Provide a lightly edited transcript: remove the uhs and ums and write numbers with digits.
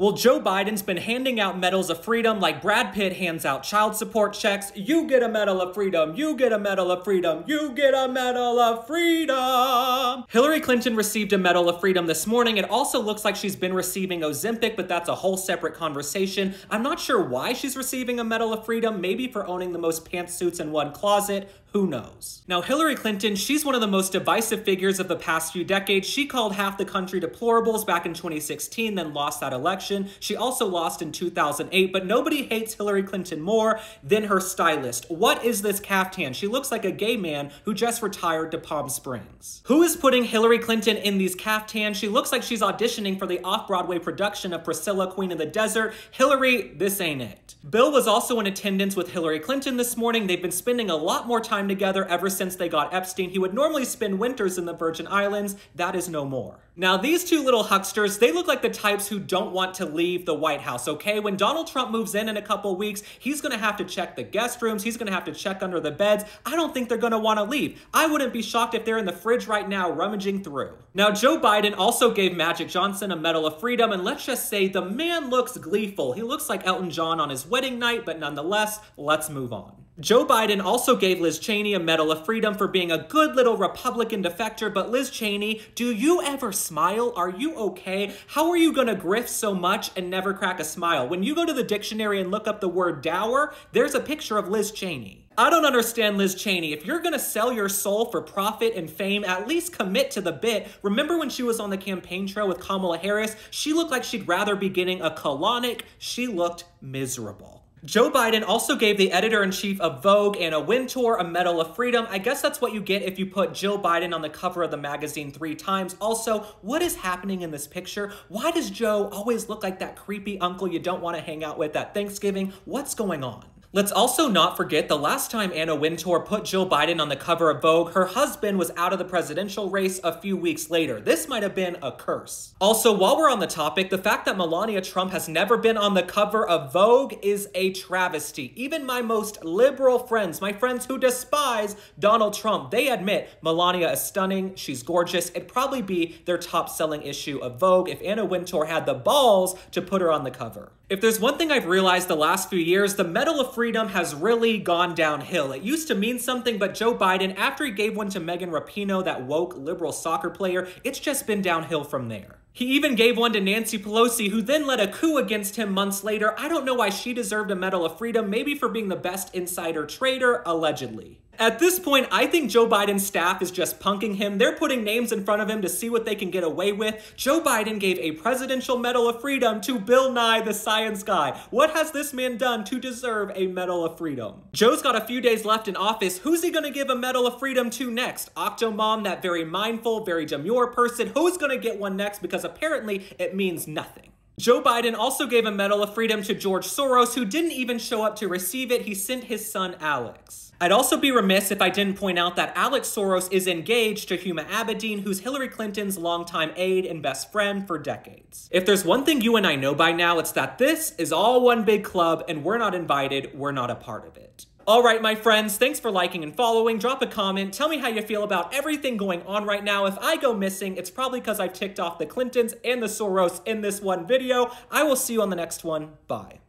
Well, Joe Biden's been handing out medals of freedom like Brad Pitt hands out child support checks. You get a medal of freedom. You get a medal of freedom. You get a medal of freedom. Hillary Clinton received a medal of freedom this morning. It also looks like she's been receiving Ozempic, but that's a whole separate conversation. I'm not sure why she's receiving a medal of freedom. Maybe for owning the most pantsuits in one closet. Who knows? Now, Hillary Clinton, she's one of the most divisive figures of the past few decades. She called half the country deplorables back in 2016, then lost that election. She also lost in 2008, but nobody hates Hillary Clinton more than her stylist. What is this caftan? She looks like a gay man who just retired to Palm Springs. Who is putting Hillary Clinton in these caftans? She looks like she's auditioning for the off-Broadway production of Priscilla, Queen of the Desert. Hillary, this ain't it. Bill was also in attendance with Hillary Clinton this morning. They've been spending a lot more time together ever since they got Epstein. He would normally spend winters in the Virgin Islands. That is no more. Now, these two little hucksters, they look like the types who don't want to leave the White House, okay? When Donald Trump moves in a couple weeks, he's gonna have to check the guest rooms. He's gonna have to check under the beds. I don't think they're gonna wanna leave. I wouldn't be shocked if they're in the fridge right now rummaging through. Now, Joe Biden also gave Magic Johnson a Medal of Freedom, and let's just say the man looks gleeful. He looks like Elton John on his wedding night, but nonetheless, let's move on. Joe Biden also gave Liz Cheney a Medal of Freedom for being a good little Republican defector, but Liz Cheney, do you ever smile? Are you okay? How are you gonna grift so much and never crack a smile? When you go to the dictionary and look up the word dour, there's a picture of Liz Cheney. I don't understand Liz Cheney. If you're gonna sell your soul for profit and fame, at least commit to the bit. Remember when she was on the campaign trail with Kamala Harris? She looked like she'd rather be getting a colonic. She looked miserable. Joe Biden also gave the editor-in-chief of Vogue, Anna Wintour, a Medal of Freedom. I guess that's what you get if you put Jill Biden on the cover of the magazine 3 times. Also, what is happening in this picture? Why does Joe always look like that creepy uncle you don't want to hang out with at Thanksgiving? What's going on? Let's also not forget the last time Anna Wintour put Jill Biden on the cover of Vogue, her husband was out of the presidential race a few weeks later. This might have been a curse. Also, while we're on the topic, the fact that Melania Trump has never been on the cover of Vogue is a travesty. Even my most liberal friends, my friends who despise Donald Trump, they admit Melania is stunning, she's gorgeous. It'd probably be their top-selling issue of Vogue if Anna Wintour had the balls to put her on the cover. If there's one thing I've realized the last few years, the Medal of Freedom has really gone downhill. It used to mean something, but Joe Biden, after he gave one to Megan Rapinoe, that woke liberal soccer player, it's just been downhill from there. He even gave one to Nancy Pelosi, who then led a coup against him months later. I don't know why she deserved a Medal of Freedom, maybe for being the best insider trader, allegedly. At this point, I think Joe Biden's staff is just punking him. They're putting names in front of him to see what they can get away with. Joe Biden gave a Presidential Medal of Freedom to Bill Nye, the science guy. What has this man done to deserve a Medal of Freedom? Joe's got a few days left in office. Who's he gonna give a Medal of Freedom to next? Octomom, that very mindful, very demure person. Who's gonna get one next? Because apparently it means nothing. Joe Biden also gave a Medal of Freedom to George Soros, who didn't even show up to receive it. He sent his son, Alex. I'd also be remiss if I didn't point out that Alex Soros is engaged to Huma Abedin, who's Hillary Clinton's longtime aide and best friend for decades. If there's one thing you and I know by now, it's that this is all one big club and we're not invited, we're not a part of it. All right, my friends, thanks for liking and following. Drop a comment. Tell me how you feel about everything going on right now. If I go missing, it's probably because I've ticked off the Clintons and the Soros in this one video. I will see you on the next one. Bye.